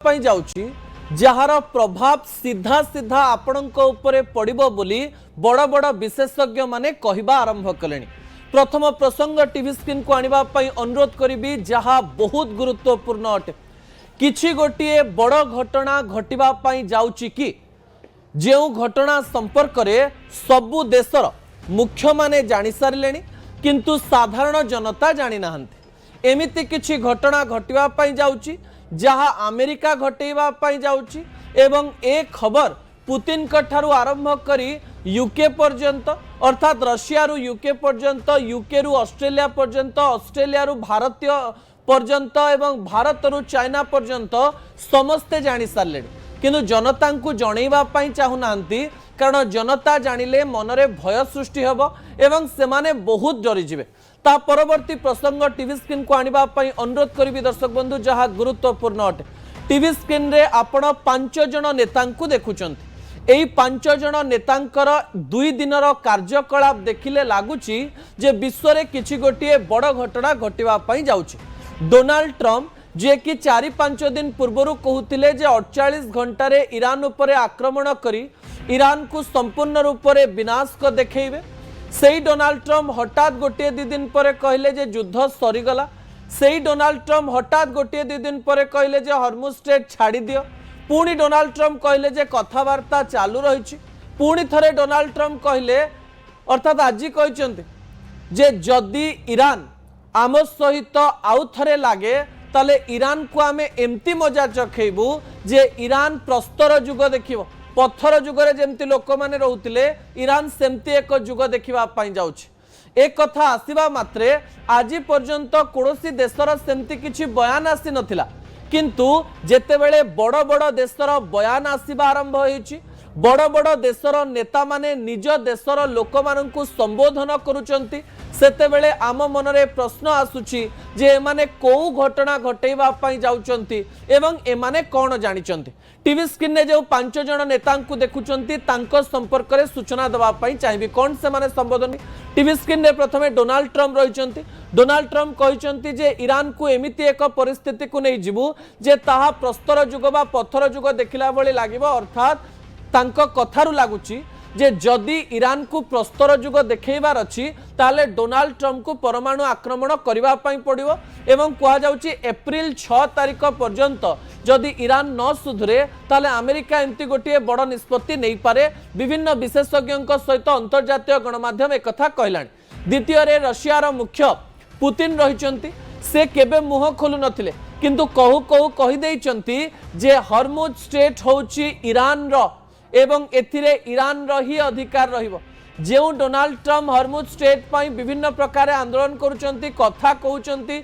ପାଇଁ ଯାଉଛି ଯାହାର ପ୍ରଭାବ सीधा सीधा ଆପଣଙ୍କ ଉପରେ ପଡ଼ିବ ବୋଲି ବଡ଼ ବଡ଼ ବିଶେଷଜ୍ଞ ମାନେ କହିବା ଆରମ୍ଭ କଲେଣି। प्रथम प्रसंग टीवी स्क्रीन को आनिबा पई अनुरोध करिबी जहा बहुत गुरुत्वपूर्ण अटे। किछि गोटिए बड़ घटना घटिबा पई जाउची कि जेउ घटना संपर्क रे सबु देशर मुख्य माने जानि सारलेनी किंतु साधारण जनता जानि नाहंती। एमिति किछि घटना घटिबा पई जाउची जहा अमेरिका घटेबा पई जाउची एवं ए खबर पुतिन कठारु आरंभ करी यूके पर्यंत अर्थात रशिया रु यूके पर्यंत यूके रु ऑस्ट्रेलिया पर्यंत ऑस्ट्रेलिया रु भारतीय पर्यंत एवं भारत रु चाइना पर्यंत समस्ते जानि सारले किंतु जनता को जनैबा पई चाहुनांती कारण जनता जानिले मनरे भय सृष्टि हेबो एवं सेमाने बहुत डरी जिवे। ता परवर्ती प्रसंग टीवी स्क्रीन को आनिबा पई अनुरोध करिबी दर्शक बंधु जहा गुरुत्वपूर्ण अटे। टीवी स्क्रीन रे आपण 5 जण नेतांकु देखुचंती। एई 5 जण नेतांकर 2 दिनर कार्यकलाप देखिले लागुची जे विश्व रे किछि गोटिए बड़ घटना घटिबा पई जाउची। डोनाल्ड ट्रम्प जे कि 4-5 दिन पूर्वरु कहूतिले जे 48 घंटा रे ईरान उपरे आक्रमण करी ईरान को संपूर्ण रूप से विनाश को देखैबे, सेई डोनाल्ड ट्रम्प हठात गोटे 2 दिन पर कहले जे युद्ध सरीगला। सेई डोनाल्ड ट्रम्प हठात गोटे 2 दिन पर कहले जे हॉर्मुज स्ट्रेट छाड़ी दियो। पुणी डोनाल्ड ट्रम्प कहले जे कथावार्ता चालू रही। पुणी थरे डोनाल्ड ट्रम्प कहले अर्थात आज कहते जे जदि ईरान आम सहित आउ थरे लागे ताले ईरान को आमे एमती मजा चखेबू जे ईरान प्रस्तर जुग देखिबो। पत्थर जुगरे जेमती लोक माने रहउतिले ईरान सेमती एक जुग देखिबा पई जाउछि। एक कथा आसीबा मात्रे आज पर्यंत कोनोसी देशर सेमती किछि बयान आसी नथिला किंतु जेतेबेले बड़ बड़ देशर बयान आसीबा आरंभ होइछि बड़ बड़ देशर नेता माने निज देशर लोक माननकु संबोधन करूचंती सेतेबेले आम मनरे प्रश्न आसुछि जे एमाने को घटना घटेबा पई जाउचंती एवं एमाने कोन जानिचंती। टीवी स्क्रीन ने जो 5 जण नेतांकु देखुचंती तांको संपर्क रे सूचना दबा पई चाहिबी कोन से माने संबोधन। टीवी स्क्रीन ने प्रथमे डोनाल्ड ट्रम्प रहिचंती। डोनाल्ड ट्रम्प कहिचंती जे ईरान को एमिति एक परिस्थिति को नै जिवु जे ताहा प्रस्तर जुग बा पत्थर जुग देखिला बळी लागिबो अर्थात तांको कथारु लागुची जे जदि ईरान को प्रस्तर जुग देखैबार अछि ताले डोनाल्ड ट्रम्प को परमाणु आक्रमण करबा पई पड़िबो एवं कहा जाउची एप्रिल 6 तारिख पर्यंत जदि ईरान न सुधरे ताले अमेरिका एंती गोटे बड़ निष्पत्ति नहीं पारे। विभिन्न विशेषज्ञों सहित अंतर्जातीय गणमाध्यम एक कथा कहलानी। द्वितीय रे रशिया रो मुख्य पुतिन रहिचंती से केबे मुह खोलु नथिले किंतु कहू कहू कहि दैचंती जे हॉर्मुज स्ट्रेट होउची ईरान रो एवं एथिरे ईरान रही अधिकार रहिबो। जेउ डोनाल्ड ट्रम्प हॉर्मुज स्ट्रेट पई विभिन्न प्रकार आंदोलन करूचंती कथा कहउचंती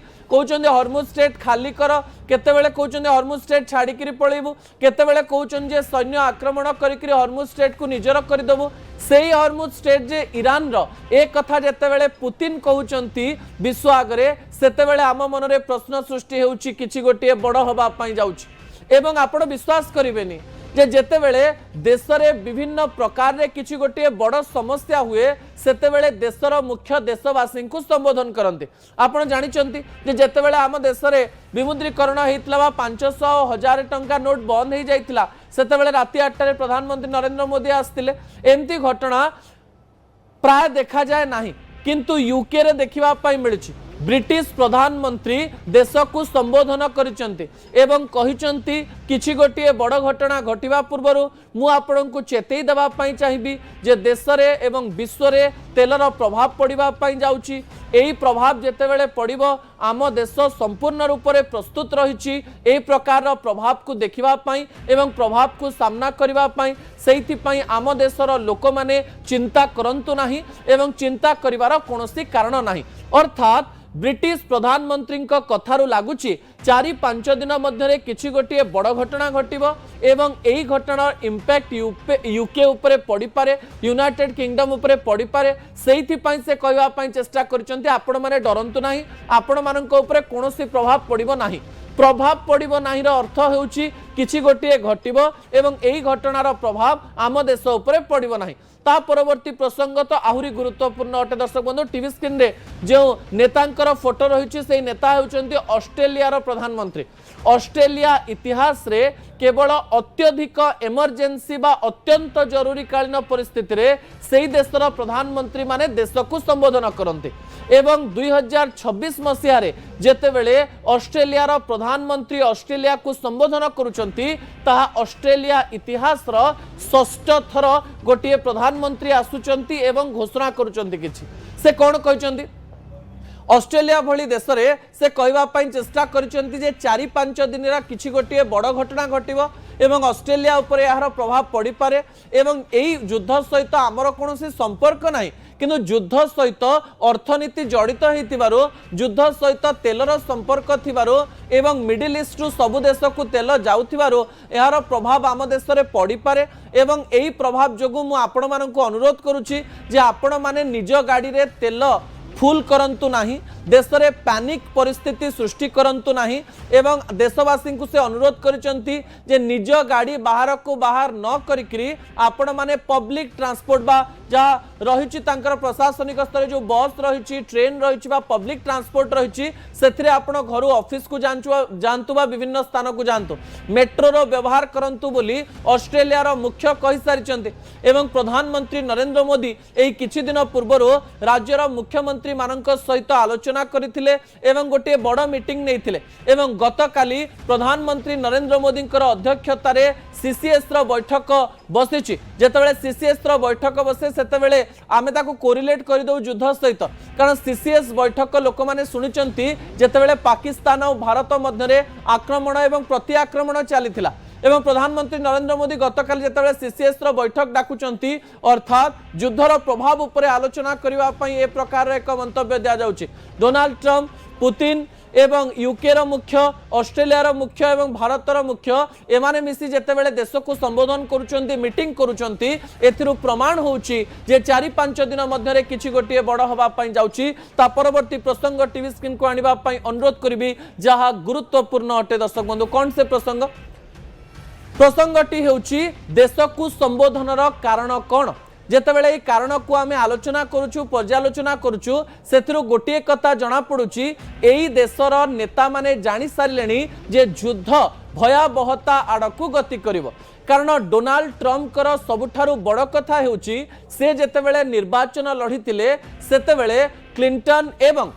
हॉर्मुज स्ट्रेट खाली कर केतेबेले कहउचंती हॉर्मुज स्ट्रेट छाड़ी करी पळेबू केतेबेले कहउचंती जे सैन्य आक्रमण करी हॉर्मुज स्ट्रेट को निजर कर देबो। सेही हॉर्मुज स्ट्रेट जे ईरान रो एक कथा जेतेबेले पुतिन कहउचंती विश्व आगरे सेतेबेले आम मनरे प्रश्न सृष्टि हेउची किछि गोटिए बड़ होबा पई जाउची। एवं आपण विश्वास करिवेनी जे जेतेबेले देशरे विभिन्न प्रकार रे किछि गोटे बड़ समस्या हुए सेतेबेले देशर मुख्य देशवासी को संबोधन करते। आपण जानिचंती जे जेतेबेले आम देशरे विमुद्रीकरण हेतला 500,000 टंका नोट बंद हो जाइतिला सेतेबेले राति 8 रे प्रधानमंत्री नरेंद्र मोदी आस्तिले। एमती घटना प्राय देखा जाए नाही किंतु यूके रे देखिबा पई मिलिछि। ब्रिटिश प्रधानमंत्री देश को संबोधन करिसंती एवं कहिसंती किछि गोटिए बड़ घटना घटिबा पूर्वरु मु आपन को चेतई देबा पई चाहिबी जे देश रे एवं विश्व रे तेलर प्रभाव पड़िबा पई जाउची। एही प्रभाव जेतेबेले पड़िबो आम देश संपूर्ण रूप से प्रस्तुत रहिछि एही प्रकार प्रभाव को देखिबा पई एवं प्रभाव को सामना करिबा पई सेहिथि पई आम देशर लोक माने चिंता करंतु नाही एवं चिंता करिवार कोनोसी कारण नाही। अर्थात ब्रिटिश प्रधानमंत्री कथारु लागुची 4-5 दिन मध्य किछि गोटिए बड़ घटना घटिबो एवं एही घटनार इंपैक्ट यूके उपरे पड़ी पारे यूनाइटेड किंगडम उपरे पड़ी पारे सेहिथि पई से कहबा पई चेष्टा करचंती आपण माने डरंतु नाही आपण मानक उपरे कोनोसी प्रभाव पड़िबो नाही। प्रभाव पड़िबो नाही रो अर्थ हेउची किछि गोटे घटिबो एवं एई घटनार प्रभाव आम देश उपरे पड़िबो नाही। ता परवर्ती प्रसंग तो आहुरी गुरुत्वपूर्ण अटे। दर्शक बंधु टीवी स्क्रीन रे जो नेतांकर फोटो रही से नेता होउचंती ऑस्ट्रेलिया प्रधानमंत्री। ऑस्ट्रेलिया इतिहास रे केवल अत्यधिक एमरजेंसी बा अत्यंत जरूरीकालीन परिस्थिति रे सेही देशर प्रधानमंत्री माने देश को संबोधन करते एवं 2026 मसीह रे जेतेबेले ऑस्ट्रेलिया प्रधानमंत्री ऑस्ट्रेलिया को संबोधन करुचंती ताहा ऑस्ट्रेलिया इतिहास रो षष्ठ थर गोटे प्रधानमंत्री आसुचंती एवं घोषणा करुचंती। किछि से कोन कहचंती ऑस्ट्रेलिया भली देश रे से कहवा चेष्टा करिसेंती जे 4-5 दिन किछि गोटे बड़ घटना घटिबो एवं ऑस्ट्रेलिया उपर यार प्रभाव पड़ी पारे एवं एई युद्ध सहित आमर कोनोसी संपर्क नाही किंतु युद्ध सहित अर्थनीति जड़ित होइतिबारो युद्ध सहित तेलर संपर्क थिबारो एवं मिडिल ईस्ट रु सबु देश को तेल जाउथिबारो यार प्रभाव आम देश रे पड़ी पारे एवं एई प्रभाव जोगु मु आपण माननकु अनुरोध करूची जे आपण माने निज गाड़ी रे तेल फुल करंतु नाही, देश रे पैनिक परिस्थिति सृष्टि करंतु नाही एवं देशवासी को से अनुरोध करिसंती जे निज गाड़ी बाहर को बाहर न करिकरी आपण माने पब्लिक ट्रांसपोर्ट बा जहाँ रही प्रशासनिक स्तर जो बस रही ट्रेन रही पब्लिक ट्रांसपोर्ट रही से आपण घर ऑफिस को जातु विभिन्न स्थान को जातु मेट्रोर व्यवहार करंतु बोली ऑस्ट्रेलिया मुख्य कहि सारिचंती एवं प्रधानमंत्री नरेंद्र मोदी एई किछि दिन पूर्व राज्यर मुख्यमंत्री मानक सहित आलोचना करथिले एवं गोटे बड़ मीटिंग नैथिले एवं गतकाली प्रधानमंत्री नरेंद्र मोदी अध्यक्षतार सीसीएस रो बैठक बसी जेतेबेले सीसीएस रो बैठक बसे सेतेबेले आमे ताको कोरिलेट कर दउ युद्ध सहित कारण सीसीएस बैठक लोक माने सुनिचंती जेतेबेले पाकिस्तान और भारत मध्य आक्रमण एवं प्रति आक्रमण चलीथिला एवं प्रधानमंत्री नरेंद्र मोदी गतकाल जेतेबेले सीसीएस रो बैठक डाकुचंती अर्थात युद्धर प्रभाव उपरे आलोचना करबा पई ए प्रकार एक मंतव्य दिया जाउची। डोनाल्ड ट्रम्प पुतिन एवं यूके रो मुख्य ऑस्ट्रेलिया रो मुख्य एवं भारत रो मुख्य एमाने मिसी जेतेबेले देश को संबोधन करूचंती मीटिंग करूचंती एथिरु प्रमाण होउची जे 4-5 दिन मध्य रे किछि गोटिए बड़ होबा पई जाउची। ता परवर्ती प्रसंग टीवी स्क्रीन को आनिबा पई अनुरोध करबी जहा गुरुत्वपूर्ण अटे। दर्शक बंधु कोन से प्रसंगटी होउची देश को संबोधनर कारण कोन जेतेबेले ए कारण को आमे आलोचना करूछु पर्यालोचना करूछु सेथिरु गोटिए कथा जणा पडुची एई देशर नेता माने जानि सारलेनी जे युद्ध भयावहता आड़कू गति करिवो कारण डोनाल्ड ट्रम्प कर सबुठारु बड़ कथा हेउची से जेतेबेले निर्वाचन लढितिले सेतेबेले क्लिंटन एवं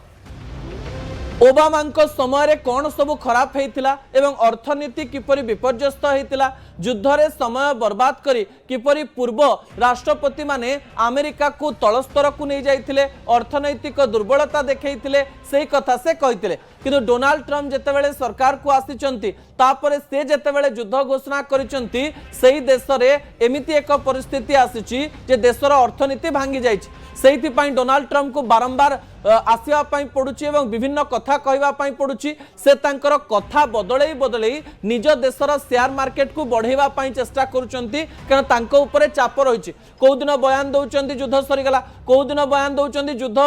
ओबामा समय रे कौन सब खराब होता एवं अर्थनीति किपरि विपर्यस्त होता युद्ध रे समय बर्बाद करी किपरि पूर्व राष्ट्रपति माने अमेरिका को तलस्तर को नहीं जाइथिले अर्थनैतिक दुर्बलता देखैथिले सेही कथा से कहिथिले किंतु डोनाल्ड ट्रम्प जेतेबेले सरकार को आसीचंती तापरे से जेतेबेले युद्ध घोषणा करिसंती सेही देश रे एमिति एक परिस्थिति आसीची जे देशर अर्थनीति भांगी जाइछि सेहिथि पई डोनाल्ड ट्रम्प को बारंबार आसिया पई पडुची एवं विभिन्न कथा कहवा पई पडुची से तांकर कथा बदलई बदलई निज देशर शेयर मार्केट को बढ़ेवा पई चेष्टा करूचंती कारण तांको ऊपर चाप रहिची को दिन बयान दउचंती युद्ध सरीगला को दिन बयान दउचंती युद्ध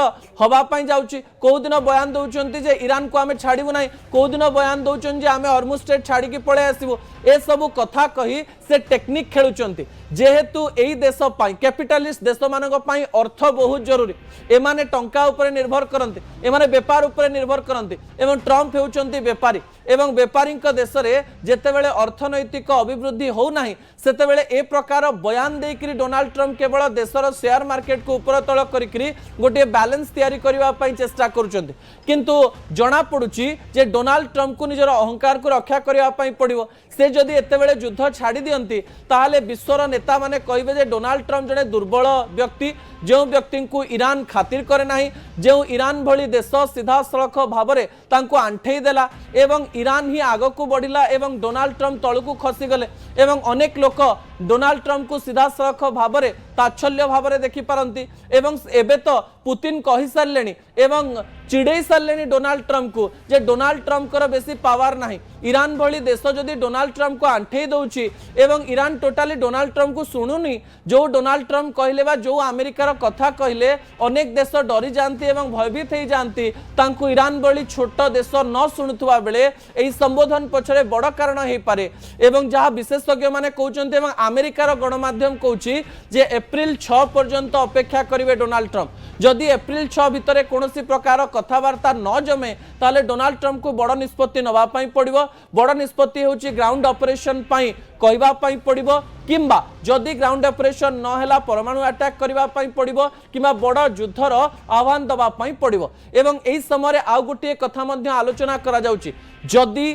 हवा पई जाउची को दिन बयान दउचंती जे ईरान को आमे छाड़िबु नाही को दिन बयान दउचंती जे आमे हॉर्मुज स्ट्रेट छाड़ी के पळे आसीबु ए सब कथा कही से टेक्निक खेलुचंती जेहेतु एई देश पई कैपिटलिस्ट देश मानक पई अर्थ बहुत जरूरी एमाने टंका ऊपर निर्भर करते एमाने व्यापार ऊपर निर्भर करते एवं ट्रम्प होउचंती व्यापारी एवं व्यापारी देश में जेतेबेले अर्थनैतिक अभिवृद्धि हो नाही सेतेबेले ए प्रकार बयान देकरी डोनाल्ड ट्रम्प केवल देशर शेयर मार्केट को ऊपर तल करिकरी गोटे बैलेंस तैयारी करबा पई चेष्टा करूचंती किंतु जना पडुची जे डोनाल्ड ट्रम्प को निजर अहंकार को रक्षा करबा पई पड़िबो से जदि एतेबेले युद्ध छाड़ी दियंती ताहाले विश्वर नेता माने कहिबे जे डोनाल्ड ट्रम्प जने दुर्बल व्यक्ति जो व्यक्ति को ईरान खातिर करे नाही जो ईरान भली देश सीधा सड़क भाव में तांको आंठई देला एवं ईरान ही आग को बढ़िला एवं डोनाल्ड ट्रम्प तलू को खसी गले एवं अनेक लोक डोनाल्ड ट्रम्प को सीधा सड़क भाव में ताच्छल्य भाव में देखि पारंती एवं एबे तो पुतिन कहि सारलेनी एवं चिड़े सारे डोनाल्ड ट्रम्प को जे डोनाल्ड ट्रम्प बेसी पावर ना ईरान भली देश जदि डोनाल्ड ट्रम्प को आंठे दौची एवं ईरान टोटाली डोनाल्ड ट्रम्प को शुणुनी जो डोनाल्ड ट्रम्प कहले बा जो अमेरिकार कथा कहले अनेक देश डरी जाती एवं भयभीत हो जाती तांकु ईरान भली छोट देश न शुणुवा बेले एही संबोधन पछरे बड़ कारण हो पारे एवं जहाँ विशेषज्ञ माने कहउचंती एवं अमेरिकार गणमाध्यम कहउची जे एप्रिल 6 पर्यंत अपेक्षा करिवे डोनाल्ड ट्रम्प जदि एप्रिल 6 भितरे कोनोसी प्रकार कथबार्ता न जमे ताले डोनाल्ड ट्रम्प को बड़ निष्पत्ति नवा पई पड़िबो बड़ निष्पत्ति होची ग्राउंड ऑपरेशन पई कहबा पई पड़िबो किंबा जदि ग्राउंड ऑपरेशन न हैला परमाणु अटैक करबा पई पड़िबो किंबा बड़ युद्धर आह्वान दबा पई पड़िबो एवं एही समय आउ गोटे कथा मध्य आलोचना करा जाउची जदि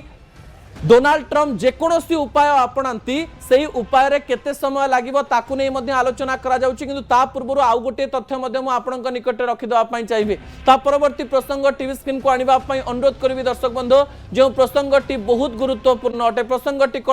डोनाल्ड ट्रम्प जेकोसी उपाय आपणांती से उपाय रे केते समय लागिबो ताकु नै मध्य आलोचना करा जाउची किंतु ता पूर्वरु आउ गोटे तथ्य मध्य मु आपणक निकट रखि दवा पई चाहिबे ता परवर्ती प्रसंग टीवी स्क्रीन को आनिबा पई अनुरोध करबी दर्शक बंधु जो प्रसंगटी बहुत गुरुत्वपूर्ण अटे प्रसंगटी